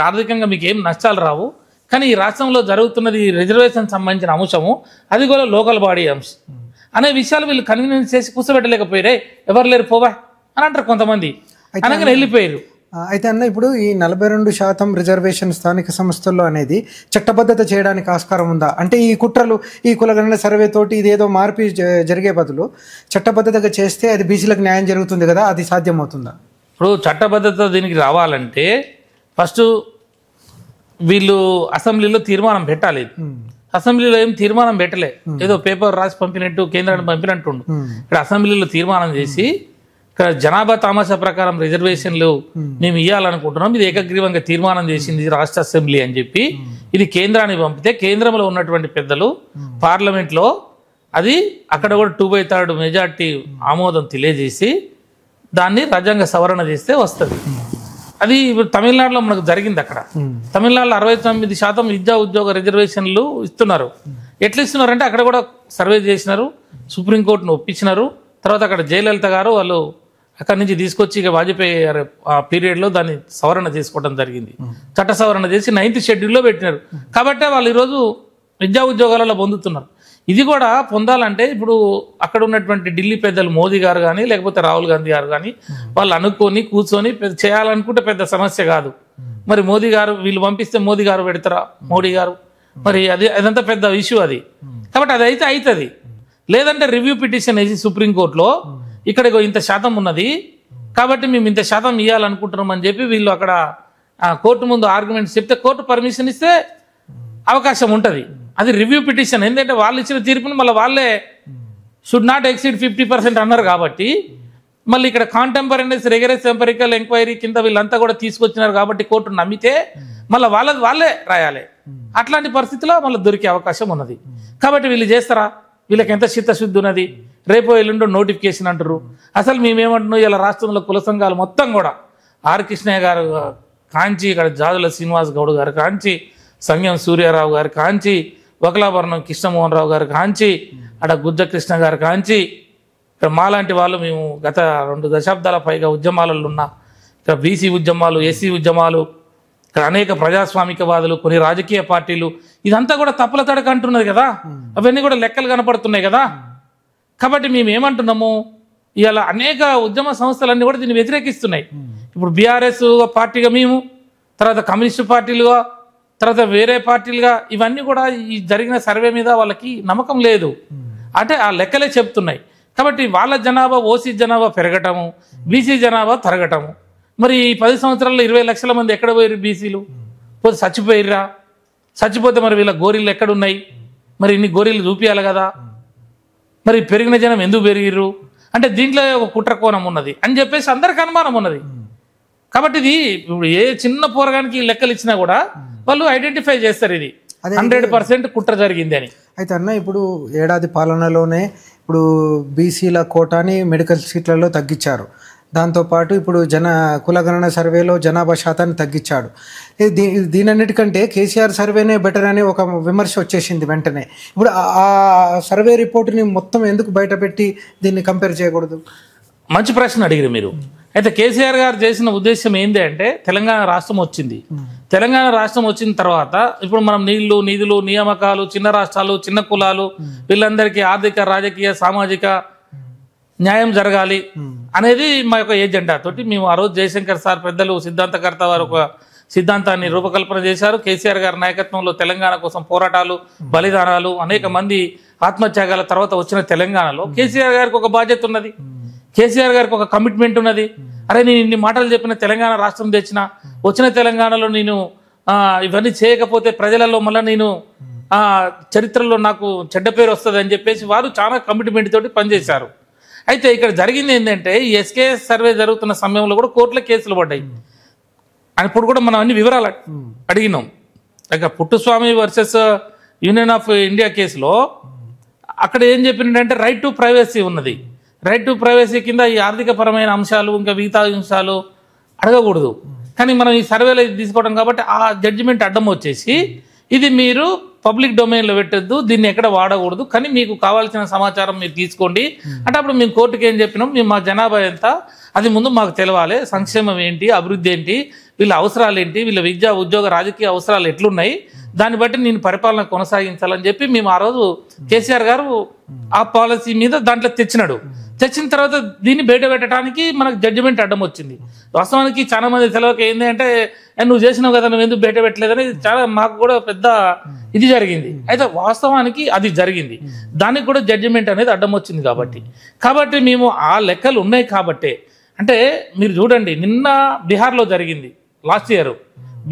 ఆర్థికంగా మీకు ఏం నష్టాలు రావు, కానీ ఈ రాష్ట్రంలో జరుగుతున్నది రిజర్వేషన్ సంబంధించిన అంశము, అది కూడా లోకల్ బాడీ అంశం అనే విషయాలు వీళ్ళు కన్వీనియన్స్ చేసి కూర్చోబెట్టలేకపోయారే, ఎవరు లేరు పోవా అని అంటారు కొంతమంది, అనగానే వెళ్ళిపోయారు.
అయితే అన్న ఇప్పుడు ఈ 42% రిజర్వేషన్ స్థానిక సంస్థల్లో అనేది చట్టబద్ధత చేయడానికి ఆస్కారం ఉందా? అంటే ఈ కుట్రలు, ఈ కులగణన సర్వే తోటి ఇదేదో మార్పు జరిగే బదులు చట్టబద్ధతగా చేస్తే అది బీసీలకు న్యాయం జరుగుతుంది కదా, అది సాధ్యమవుతుందా?
ఇప్పుడు చట్టబద్ధత దీనికి రావాలంటే ఫస్ట్ వీళ్ళు అసెంబ్లీలో తీర్మానం పెట్టాలి. అసెంబ్లీలో ఏం తీర్మానం పెట్టలే, ఏదో పేపర్ రాసి పంపినట్టు కేంద్రాన్ని పంపినట్టుండు. ఇక్కడ అసెంబ్లీలో తీర్మానం చేసి ఇక్కడ జనాభా తామాషా ప్రకారం రిజర్వేషన్లు మేము ఇవ్వాలనుకుంటున్నాం, ఇది ఏకగ్రీవంగా తీర్మానం చేసింది రాష్ట్ర అసెంబ్లీ అని చెప్పి ఇది కేంద్రానికి పంపితే కేంద్రంలో ఉన్నటువంటి పెద్దలు పార్లమెంట్లో అది అక్కడ కూడా 2/3 మెజార్టీ ఆమోదం తెలియజేసి దాన్ని రాజ్యాంగ సవరణ చేస్తే వస్తుంది. అది ఇప్పుడు తమిళనాడులో మనకు జరిగింది. అక్కడ తమిళనాడులో 69% విద్యా ఉద్యోగ రిజర్వేషన్లు ఇస్తున్నారు. ఎట్లా ఇస్తున్నారంటే అక్కడ కూడా సర్వే చేసినారు, సుప్రీంకోర్టును ఒప్పించినారు. తర్వాత అక్కడ జయలలిత గారు వాళ్ళు అక్కడి నుంచి తీసుకొచ్చి ఇక వాజ్పేయి ఆ పీరియడ్లో దాన్ని సవరణ చేసుకోవడం జరిగింది. చట్ట సవరణ చేసి 9th షెడ్యూల్లో పెట్టినారు. కాబట్టి వాళ్ళు ఈరోజు విద్యా ఉద్యోగాలలో పొందుతున్నారు. ఇది కూడా పొందాలంటే ఇప్పుడు అక్కడ ఉన్నటువంటి ఢిల్లీ పెద్దలు మోదీ గారు కానీ లేకపోతే రాహుల్ గాంధీ గారు కానీ వాళ్ళు అనుకొని కూర్చొని చేయాలనుకుంటే పెద్ద సమస్య కాదు. మరి మోదీ గారు వీళ్ళు పంపిస్తే మోదీ గారు పెడతారా, మోడీ గారు, మరి అదంతా పెద్ద ఇష్యూ అది. కాబట్టి అది అయితే అవుతుంది. లేదంటే రివ్యూ పిటిషన్ వేసి సుప్రీంకోర్టులో ఇక్కడ ఇంత శాతం ఉన్నది కాబట్టి మేము ఇంత శాతం ఇవ్వాలనుకుంటున్నాం అని చెప్పి వీళ్ళు అక్కడ కోర్టు ముందు ఆర్గ్యుమెంట్స్ చెప్తే కోర్టు పర్మిషన్ ఇస్తే అవకాశం ఉంటుంది. అది రివ్యూ పిటిషన్. ఎందుకంటే వాళ్ళు ఇచ్చిన తీర్పుని మళ్ళీ వాళ్ళే షుడ్ నాట్ ఎక్సీడ్ 50% అన్నారు కాబట్టి మళ్ళీ ఇక్కడ కాంటెంపరీనెస్ రిగరస్ ఎంపరికల్ ఎంక్వైరీ కింద వీళ్ళంతా కూడా తీసుకొచ్చినారు కాబట్టి కోర్టు నమ్మితే మళ్ళీ వాళ్ళే రాయాలి. అట్లాంటి పరిస్థితిలో మళ్ళీ దొరికే అవకాశం ఉన్నది. కాబట్టి వీళ్ళు చేస్తారా? వీళ్ళకి ఎంత చిత్తశుద్ధి ఉన్నది? రేపో ఎల్లుండో నోటిఫికేషన్ అంటారు. అసలు మేమేమంటున్నాం, ఇలా రాష్ట్రంలో కుల సంఘాలు మొత్తం కూడా ఆర్ కృష్ణయ్య గారు కాంచి, ఇక్కడ జాజుల శ్రీనివాస్ గౌడ్ గారు కాంచి, సంగం సూర్యారావు గారు కాంచి, వకలాభరణం కృష్ణమోహన్ రావు గారు కాంచి, అక్కడ గుజ్జ కృష్ణ గారు కాంచి, ఇక్కడ మాలాంటి వాళ్ళు మేము గత 2 దశాబ్దాల పైగా ఉద్యమాలలో ఉన్న ఇక్కడ బీసీ ఉద్యమాలు, ఎస్సీ ఉద్యమాలు, ఇక్కడ అనేక ప్రజాస్వామికవాదులు, కొన్ని రాజకీయ పార్టీలు, ఇదంతా కూడా తప్పుల తడక అంటున్నది కదా. అవన్నీ కూడా లెక్కలు కనపడుతున్నాయి కదా. కాబట్టి మేము ఏమంటున్నాము, ఇవాళ అనేక ఉద్యమ సంస్థలన్నీ కూడా దీన్ని వ్యతిరేకిస్తున్నాయి. ఇప్పుడు బీఆర్ఎస్ పార్టీగా మేము, తర్వాత కమ్యూనిస్టు పార్టీలుగా, తర్వాత వేరే పార్టీలుగా, ఇవన్నీ కూడా ఈ జరిగిన సర్వే మీద వాళ్ళకి నమ్మకం లేదు. అంటే ఆ లెక్కలే చెప్తున్నాయి. కాబట్టి వాళ్ళ జనాభా, ఓసీ జనాభా పెరగటము, బీసీ జనాభా తరగటము. మరి ఈ 10 సంవత్సరాల్లో 20 లక్షల మంది ఎక్కడ పోయారు? బీసీలు పోతే చచ్చిపోయిర్రా? చచ్చిపోతే మరి వీళ్ళ గోరీలు ఎక్కడున్నాయి? మరి ఇన్ని గోరీలు చూపించాలి కదా. మరి పెరిగిన జనం ఎందుకు పెరిగిర్రు అంటే దీంట్లో ఒక కుట్ర కోణం ఉన్నది అని చెప్పేసి అందరికి అనుమానం ఉన్నది. కాబట్టి ఇది ఇప్పుడు ఏ చిన్న పోరగానికి లెక్కలు ఇచ్చినా కూడా వాళ్ళు ఐడెంటిఫై చేస్తారు ఇది 100% కుట్ర జరిగింది అని.
అయితే అన్న, ఇప్పుడు ఏడాది పాలనలోనే ఇప్పుడు బీసీల కోటాని మెడికల్ సీట్లలో తగ్గించారు. దాంతోపాటు ఇప్పుడు కులగణన సర్వేలో జనాభా శాతాన్ని తగ్గించాడు. దీనన్నిటికంటే కేసీఆర్ సర్వేనే బెటర్ అనే ఒక విమర్శ వచ్చేసింది వెంటనే. ఇప్పుడు ఆ సర్వే రిపోర్టుని మొత్తం ఎందుకు బయటపెట్టి దీన్ని కంపేర్ చేయకూడదు?
మంచి ప్రశ్న అడిగారు మీరు. అయితే కేసీఆర్ గారు చేసిన ఉద్దేశం ఏంటి అంటే, తెలంగాణ రాష్ట్రం వచ్చింది. తెలంగాణ రాష్ట్రం వచ్చిన తర్వాత ఇప్పుడు మనం నీళ్లు, నిధులు, నియామకాలు, చిన్న రాష్ట్రాలు, చిన్న కులాలు, వీళ్ళందరికీ ఆర్థిక, రాజకీయ, సామాజిక న్యాయం జరగాలి అనేది మా యొక్క ఏజెండా తోటి మేము ఆ రోజు జయశంకర్ సార్ పెద్దలు సిద్ధాంతకర్త వారు ఒక సిద్ధాంతాన్ని రూపకల్పన చేశారు. కేసీఆర్ గారి నాయకత్వంలో తెలంగాణ కోసం పోరాటాలు, బలిదానాలు, అనేక మంది ఆత్మత్యాగాల తర్వాత వచ్చిన తెలంగాణలో కేసీఆర్ గారికి ఒక బాధ్యత ఉన్నది. కేసీఆర్ గారికి ఒక కమిట్మెంట్ ఉన్నది. అరే నేను ఇన్ని మాటలు చెప్పిన, తెలంగాణ రాష్ట్రం తెచ్చిన, వచ్చిన తెలంగాణలో నేను ఇవన్నీ చేయకపోతే ప్రజలలో మళ్ళీ నేను చరిత్రలో నాకు చెడ్డ పేరు వస్తుంది అని చెప్పేసి వారు చాలా కమిట్మెంట్ తోటి పనిచేశారు. అయితే ఇక్కడ జరిగింది ఏంటంటే, ఈ ఎస్కేఎస్ సర్వే జరుగుతున్న సమయంలో కూడా కోర్టులో కేసులు పడ్డాయి. అప్పుడు కూడా మనం అన్ని వివరాలు అడిగినాం. ఇక Puttaswamy versus union of India కేసులో అక్కడ ఏం చెప్పిందంటే రైట్ టు ప్రైవసీ ఉన్నది. రైట్ టు ప్రైవసీ కింద ఈ ఆర్థిక పరమైన అంశాలు, ఇంకా మిగతా అంశాలు అడగకూడదు. కానీ మనం ఈ సర్వేలో తీసుకోవడం కాబట్టి ఆ జడ్జిమెంట్ అడ్డం వచ్చేసి, ఇది మీరు పబ్లిక్ డొమైన్లో పెట్టద్దు, దీన్ని ఎక్కడ వాడకూడదు, కానీ మీకు కావాల్సిన సమాచారం మీరు తీసుకోండి అంటే అప్పుడు మేము కోర్టుకి ఏం చెప్పినాం, మేము మా జనాభా ఎంత అది ముందు మాకు తెలవాలి, సంక్షేమం ఏంటి, అభివృద్ధి ఏంటి, వీళ్ళ అవసరాలు ఏంటి, వీళ్ళ విద్యా, ఉద్యోగ, రాజకీయ అవసరాలు ఎట్లున్నాయి, దాన్ని బట్టి నేను పరిపాలన కొనసాగించాలని చెప్పి మేము ఆ రోజు కేసీఆర్ గారు ఆ పాలసీ మీద దాంట్లో తెచ్చిన తర్వాత దీన్ని బయట పెట్టడానికి మనకు జడ్జిమెంట్ అడ్డం వచ్చింది. వాస్తవానికి చాలా మంది తెలవక ఏంది అంటే, నువ్వు చేసినావు కదా, నువ్వు ఎందుకు బయట పెట్టలేదని చాలా మాకు కూడా పెద్ద ఇది జరిగింది. అయితే వాస్తవానికి అది జరిగింది, దానికి కూడా జడ్జిమెంట్ అనేది అడ్డం వచ్చింది. కాబట్టి మేము ఆ లెక్కలు ఉన్నాయి కాబట్టే. అంటే మీరు చూడండి, నిన్న బీహార్లో జరిగింది, లాస్ట్ ఇయర్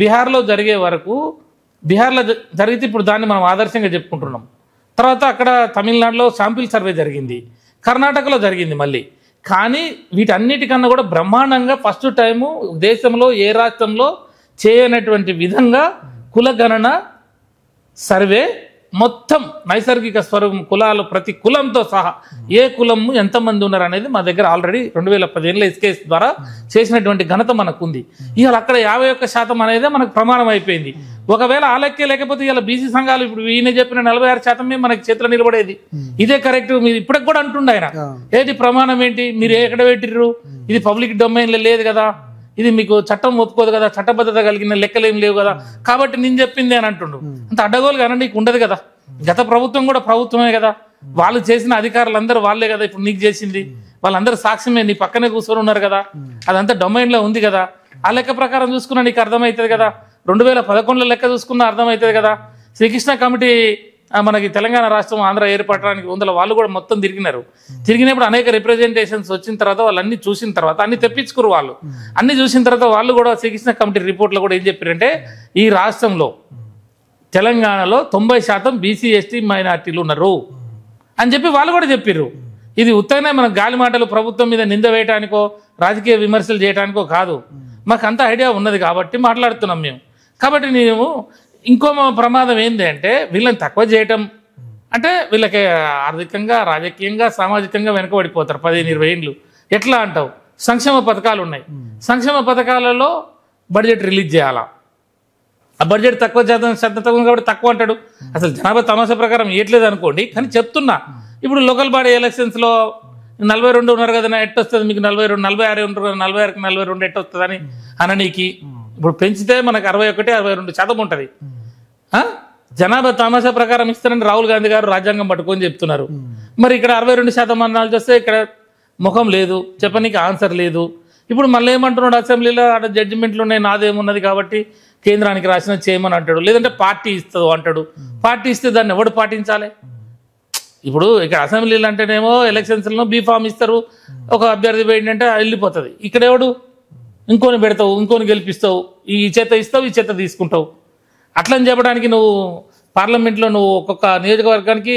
బీహార్లో జరిగే వరకు, బీహార్లో జరిగితే ఇప్పుడు దాన్ని మనం ఆదర్శంగా చెప్పుకుంటున్నాం. తర్వాత అక్కడ తమిళనాడులో శాంపిల్ సర్వే జరిగింది, కర్ణాటకలో జరిగింది మళ్ళీ. కానీ వీటన్నిటికన్నా కూడా బ్రహ్మాండంగా ఫస్ట్ టైము దేశంలో ఏ రాష్ట్రంలో చేయనటువంటి విధంగా కులగణన సర్వే మొత్తం నైసర్గిక స్వరూపం కులాలు, ప్రతి కులంతో సహా ఏ కులము ఎంతమంది ఉన్నారు అనేది మా దగ్గర ఆల్రెడీ 2015లో ఎస్కేఎస్ ద్వారా చేసినటువంటి ఘనత మనకు ఉంది. ఇవాళ అక్కడ 51% అనేదే మనకు ప్రమాణం అయిపోయింది. ఒకవేళ ఆ లెక్కే లేకపోతే ఇలా బీసీ సంఘాలు ఇప్పుడు ఈయన చెప్పిన 46% మనకి చేతిలో నిలబడేది. ఇదే కరెక్ట్. మీరు ఇప్పటికి కూడా అంటుండే ఆయన, ఏది ప్రమాణం ఏంటి, మీరు ఎక్కడ పెట్టిర్రు, ఇది పబ్లిక్ డొమైన్లో లేదు కదా, ఇది మీకు చట్టం ఒప్పుకోదు కదా, చట్టబద్ధత కలిగిన లెక్కలేం లేవు కదా, కాబట్టి నేను చెప్పింది అని అంటుండు. అంత అడ్డగోలు కానీ నీకు ఉండదు కదా. గత ప్రభుత్వం కూడా ప్రభుత్వమే కదా, వాళ్ళు చేసిన అధికారులు అందరూ వాళ్ళే కదా ఇప్పుడు నీకు చేసింది, వాళ్ళందరూ సాక్ష్యమే, నీ పక్కనే కూర్చొని ఉన్నారు కదా, అదంతా డొమైన్లో ఉంది కదా. ఆ లెక్క ప్రకారం చూసుకున్నా నీకు అర్థమవుతుంది కదా, 2011లో లెక్క చూసుకున్నా అర్థమవుతుంది కదా. శ్రీకృష్ణ కమిటీ మనకి తెలంగాణ రాష్ట్రం ఆంధ్ర ఏర్పడడానికి 100 వాళ్ళు కూడా మొత్తం తిరిగినప్పుడు అనేక రిప్రజెంటేషన్స్ వచ్చిన తర్వాత వాళ్ళు అన్ని చూసిన తర్వాత అన్ని తెప్పించుకురు. వాళ్ళు అన్ని చూసిన తర్వాత వాళ్ళు కూడా శ్రీకృష్ణ కమిటీ రిపోర్ట్లో కూడా ఏం చెప్పారంటే, ఈ రాష్ట్రంలో తెలంగాణలో 90% బీసీ ఎస్టీ మైనార్టీలు ఉన్నారు అని చెప్పి వాళ్ళు కూడా చెప్పిర్రు. ఇది ఉత్తగానే మన గాలి మాటలు ప్రభుత్వం మీద నింద వేయటానికో రాజకీయ విమర్శలు చేయడానికో కాదు, మాకు అంత ఐడియా ఉన్నది కాబట్టి మాట్లాడుతున్నాం మేము. కాబట్టి నేను ఇంకో ప్రమాదం ఏంటి అంటే వీళ్ళని తక్కువ చేయటం అంటే వీళ్ళకి ఆర్థికంగా రాజకీయంగా సామాజికంగా వెనకబడిపోతారు 15-20 ఏళ్ళు. ఎట్లా అంటావు, సంక్షేమ పథకాలు ఉన్నాయి, సంక్షేమ పథకాలలో బడ్జెట్ రిలీజ్ చేయాలా, ఆ బడ్జెట్ తక్కువ శాతం కాబట్టి తక్కువ అంటాడు. అసలు జనాభా తమాషా ప్రకారం ఇవ్వట్లేదు అనుకోండి, కానీ చెప్తున్నా ఇప్పుడు లోకల్ బాడీ ఎలక్షన్స్లో 42 ఉన్నారు కదా, ఎట్టొస్తుంది మీకు 42, 46 ఉంటారు కదా, 46కి 42 ఎట్టొస్తుంది అని అననీకి ఇప్పుడు పెంచితే మనకు 61-62% ఉంటుంది. జనాభా తమాషా ప్రకారం ఇస్తారని రాహుల్ గాంధీ గారు రాజ్యాంగం పట్టుకొని చెప్తున్నారు. మరి ఇక్కడ 62% అన్నాలు చేస్తే ఇక్కడ ముఖం లేదు, చెప్పనీకి ఆన్సర్ లేదు. ఇప్పుడు మళ్ళీ ఏమంటున్నాడు అసెంబ్లీలో అక్కడ జడ్జిమెంట్లు ఉన్నాయి, నాదేమున్నది కాబట్టి కేంద్రానికి రాసిన చేయమని అంటాడు, లేదంటే పార్టీ ఇస్తుంది అంటాడు. పార్టీ ఇస్తే దాన్ని ఎవడు పాటించాలి? ఇప్పుడు ఇక్కడ అసెంబ్లీలు అంటేనేమో ఎలక్షన్స్లో బీఫామ్ ఇస్తారు, ఒక అభ్యర్థి పోయిందంటే వెళ్ళిపోతుంది. ఇక్కడ ఎవడు ఇంకోని పెడతావు, ఇంకోని గెలిపిస్తావు, ఈ చేత ఇస్తావు, ఈ చేత తీసుకుంటావు. అట్లని చెప్పడానికి నువ్వు పార్లమెంట్లో నువ్వు ఒక్కొక్క నియోజకవర్గానికి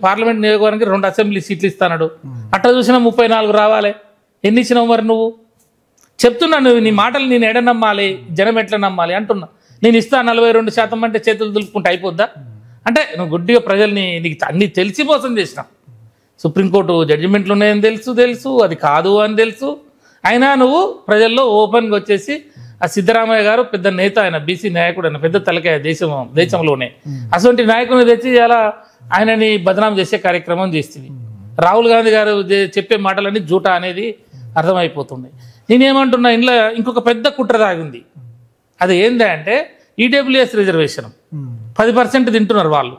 పార్లమెంట్ నియోజకవర్గానికి 2 అసెంబ్లీ సీట్లు ఇస్తాడు. అట్లా చూసినా 34 రావాలి. ఎన్ని ఇచ్చినావు మరి నువ్వు? చెప్తున్నా, నువ్వు నీ మాటలు నేను ఎడ నమ్మాలి, జనం ఎట్లా నమ్మాలి అంటున్నా. నేను ఇస్తా 42% అంటే చేతులు దులుపుకుంటే అయిపోద్దా? అంటే నువ్వు గుడ్డిగా ప్రజల్ని నీకు అన్ని తెలిసి మోసం చేసినావు. సుప్రీంకోర్టు జడ్జిమెంట్లు ఉన్నాయని తెలుసు, అది కాదు అని తెలుసు. అయినా నువ్వు ప్రజల్లో ఓపెన్గా వచ్చేసి ఆ సిద్ధరామయ్య గారు పెద్ద నేత, ఆయన బీసీ నాయకుడు, ఆయన పెద్ద తలకాయ దేశంలోనే. అటువంటి నాయకుని తెచ్చి ఇలా ఆయనని బదనాం చేసే కార్యక్రమం చేస్తుంది. రాహుల్ గాంధీ గారు చెప్పే మాటలన్నీ జూటా అనేది అర్థమైపోతుంది. నేనేమంటున్నా, ఇంట్లో ఇంకొక పెద్ద కుట్ర దాగింది. అది ఏంటంటే ఈడబ్ల్యూఎస్ రిజర్వేషన్ 10% తింటున్నారు వాళ్ళు.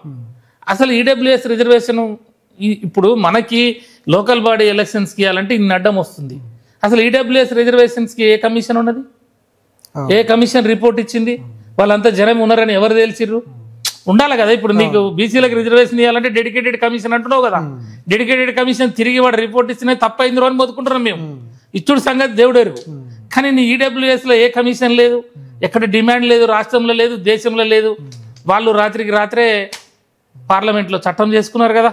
అసలు ఈడబ్ల్యూఎస్ రిజర్వేషన్ ఇప్పుడు మనకి లోకల్ బాడీ ఎలక్షన్స్కి ఇవ్వాలంటే ఇన్ని అడ్డం వస్తుంది. అసలు ఈడబ్ల్యూఎస్ రిజర్వేషన్స్కి ఏ కమిషన్ ఉన్నది? ఏ కమిషన్ రిపోర్ట్ ఇచ్చింది? వాళ్ళంతా జనం ఉన్నారని ఎవరు తెలిసిర్రు? ఉండాలి కదా. ఇప్పుడు నీకు బీసీలకు రిజర్వేషన్ ఇవ్వాలంటే డెడికేటెడ్ కమిషన్ అంటున్నావు కదా, డెడికేటెడ్ కమిషన్ తిరిగి వాడు రిపోర్ట్ ఇచ్చినా తప్పైంది అని మొత్తుకుంటున్నాం మేము. ఇచ్చుడు సంగతి దేవుడు ఎరుగు. కానీ నీ ఈడబ్ల్యూఎస్లో ఏ కమిషన్ లేదు, ఎక్కడ డిమాండ్ లేదు, రాష్ట్రంలో లేదు, దేశంలో లేదు. వాళ్ళు రాత్రికి రాత్రే పార్లమెంట్లో చట్టం చేసుకున్నారు కదా.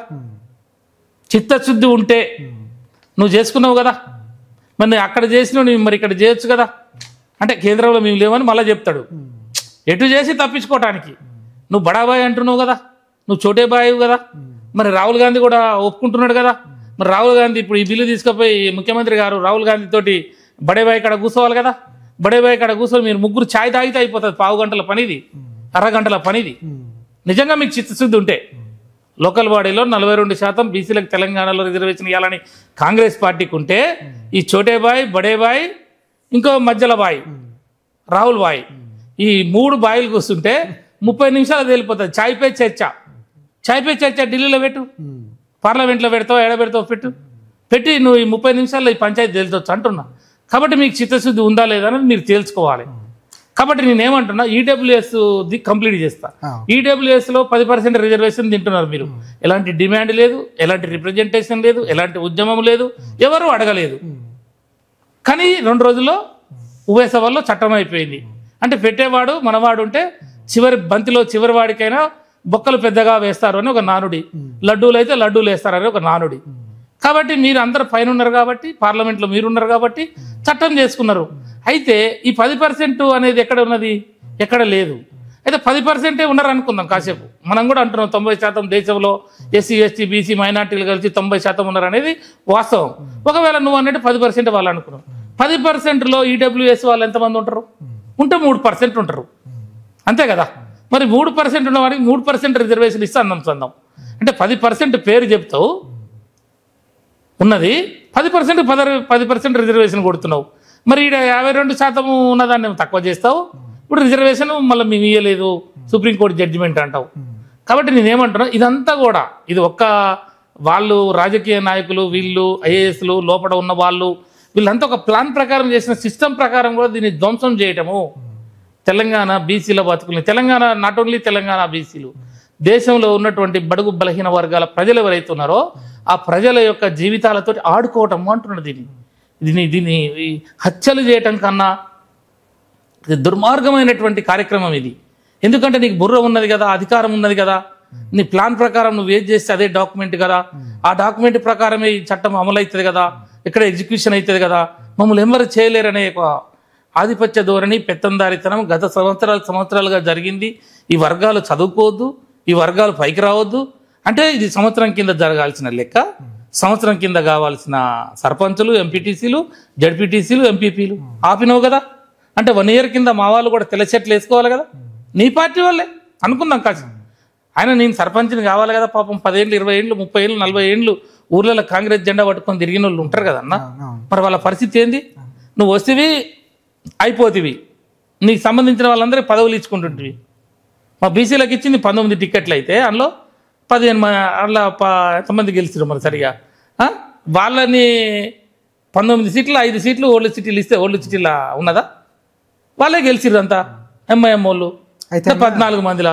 చిత్తశుద్ధి ఉంటే నువ్వు చేసుకున్నావు కదా, మరి అక్కడ చేసినావు, నువ్వు మరి ఇక్కడ చేయొచ్చు కదా. అంటే కేంద్రంలో మేము లేవని మళ్ళీ చెప్తాడు. ఎటు చేసి తప్పించుకోవటానికి నువ్వు బడాబాయ్ అంటున్నావు కదా, నువ్వు చోటే బాయ్ కదా. మరి రాహుల్ గాంధీ కూడా ఒప్పుకుంటున్నాడు కదా. మరి రాహుల్ గాంధీ ఇప్పుడు ఈ బిల్లు తీసుకుపోయి ముఖ్యమంత్రి గారు రాహుల్ గాంధీ తోటి బడేబాయ్ కాడ కూర్చోవాలి కదా. బడేబాయ్ కాడ కూర్చొని మీరు ముగ్గురు ఛాయ్ తాగితే అయిపోతుంది. 15 గంటల పనిది, 60 గంటల పనిది. నిజంగా మీకు చిత్తశుద్ధి ఉంటే లోకల్ బాడీలో 42% బీసీలకు తెలంగాణలో రిజర్వేషన్ ఇవ్వాలని కాంగ్రెస్ పార్టీకి ఉంటే, ఈ చోటే బాయ్, బడే బాయ్, ఇంకో మధ్యల బాయ్ రాహుల్ బాయ్, ఈ 3 బాయిలు కూర్చుంటే 30 నిమిషాలు తేలిపోతుంది. ఛాయ్ పే చర్చ ఢిల్లీలో పెట్టు, పార్లమెంట్లో పెడతావు, ఎడ పెడతావు పెట్టి నువ్వు ఈ 30 నిమిషాల్లో ఈ పంచాయతీ తేల్చవచ్చు అంటున్నా. కాబట్టి మీకు చిత్తశుద్ధి ఉందా లేదా అనేది మీరు తేల్చుకోవాలి. కాబట్టి నేనేమంటున్నా, ఈడబ్ల్యూఎస్ కంప్లీట్ చేస్తా. ఈడబ్ల్యూఎస్లో 10% రిజర్వేషన్ తింటున్నారు మీరు. ఎలాంటి డిమాండ్ లేదు, ఎలాంటి రిప్రజెంటేషన్ లేదు, ఎలాంటి ఉద్యమం లేదు, ఎవరు అడగలేదు. కానీ 2 రోజుల్లో ఉభయ సభల్లో చట్టం అయిపోయింది. అంటే పెట్టేవాడు మనవాడు ఉంటే చివరి బంతిలో చివరి వాడికైనా బొక్కలు పెద్దగా వేస్తారు అని ఒక నానుడి, లడ్డూలు అయితే లడ్డూలు వేస్తారని ఒక నానుడి. కాబట్టి మీరు అందరు పైన ఉన్నారు కాబట్టి, పార్లమెంట్లో మీరున్నారు కాబట్టి చట్టం చేసుకున్నారు. అయితే ఈ 10% అనేది ఎక్కడ ఉన్నది? ఎక్కడ లేదు. అయితే 10% ఉన్నారు అనుకుందాం కాసేపు. మనం కూడా అంటున్నాం 90% దేశంలో ఎస్సీ ఎస్టీ బీసీ మైనార్టీలు కలిసి 90% ఉన్నారు అనేది వాస్తవం. ఒకవేళ నువ్వు అన్నట్టు 10% వాళ్ళు అనుకున్నావు. 10%లో ఈడబ్ల్యూఎస్ వాళ్ళు ఎంతమంది ఉంటారు? ఉంటే 3% ఉంటారు, అంతే కదా. మరి 3% ఉన్న వారికి 3% రిజర్వేషన్ ఇస్తే అన్నం చందాం. అంటే 10% పేరు చెప్తావు ఉన్నది, 10% రిజర్వేషన్ కొడుతున్నావు. మరి ఇక్కడ 52% ఉన్నదాన్ని తక్కువ చేస్తావు. ఇప్పుడు రిజర్వేషన్ మళ్ళీ మేము ఇవ్వలేదు, సుప్రీంకోర్టు జడ్జిమెంట్ అంటావు. కాబట్టి నేనేమంటున్నా, ఇదంతా కూడా ఇది ఒక్క వాళ్ళు రాజకీయ నాయకులు, వీళ్ళు ఐఏఎస్లు, లోపల ఉన్న వాళ్ళు, వీళ్ళంతా ఒక ప్లాన్ ప్రకారం చేసిన సిస్టమ్ ప్రకారం కూడా దీన్ని ధ్వంసం చేయటము. తెలంగాణ బీసీల బతుకుల్ని, తెలంగాణ నాట్ ఓన్లీ తెలంగాణ బీసీలు, దేశంలో ఉన్నటువంటి బడుగు బలహీన వర్గాల ప్రజలు ఎవరైతే ఉన్నారో ఆ ప్రజల యొక్క జీవితాలతో ఆడుకోవటం అంటున్నాడు. దీన్ని హత్యలు చేయటం కన్నా ఇది దుర్మార్గమైనటువంటి కార్యక్రమం ఇది. ఎందుకంటే నీకు బుర్ర ఉన్నది కదా, అధికారం ఉన్నది కదా, నీ ప్లాన్ ప్రకారం నువ్వు ఏది చేస్తే అదే డాక్యుమెంట్ కదా, ఆ డాక్యుమెంట్ ప్రకారమే ఈ చట్టం అమలు అవుతుంది కదా, ఇక్కడ ఎగ్జిక్యూషన్ అవుతుంది కదా, మమ్మల్ని ఎవరు చేయలేరనే ఒక ఆధిపత్య ధోరణి, పెత్తందారితనం గత సంవత్సరాలుగా జరిగింది. ఈ వర్గాలు చదువుకోవద్దు, ఈ వర్గాలు పైకి రావద్దు అంటే ఇది సంవత్సరం కింద జరగాల్సిన లెక్క, సంవత్సరం కింద కావాల్సిన సర్పంచులు, ఎంపీటీసీలు, జడ్పీటీసీలు, ఎంపీపీలు ఆపినవు కదా. అంటే 1 year కింద మా వాళ్ళు కూడా తెల్ల చెట్లు వేసుకోవాలి కదా, నీ పార్టీ వాళ్ళే అనుకుందాం కాదు. ఆయన నేను సర్పంచ్ని కావాలి కదా, పాపం 10 ఏళ్ళు 20 ఏళ్ళు 30 ఏళ్ళు 40 ఏళ్ళు ఊర్లలో కాంగ్రెస్ జెండా పట్టుకొని తిరిగిన వాళ్ళు ఉంటారు కదా అన్న. మరి వాళ్ళ పరిస్థితి ఏంది? నువ్వు వస్తేవి అయిపోతివి, నీకు సంబంధించిన వాళ్ళందరూ పదవులు ఇచ్చుకుంటుంటివి. మా బీసీలకు ఇచ్చింది 19 టికెట్లు అయితే అందులో 15 అట్లా ఎంతమంది గెలిచిరు మరి సరిగా? వాళ్ళని 19 సీట్లు 5 సీట్లు ఓల్డ్ సిటీలు ఇస్తే ఓల్డ్ సిటీలా ఉన్నదా? వాళ్ళే గెలిచిర్రు అంతా ఎంఐఎం వాళ్ళు 14 మందిలా.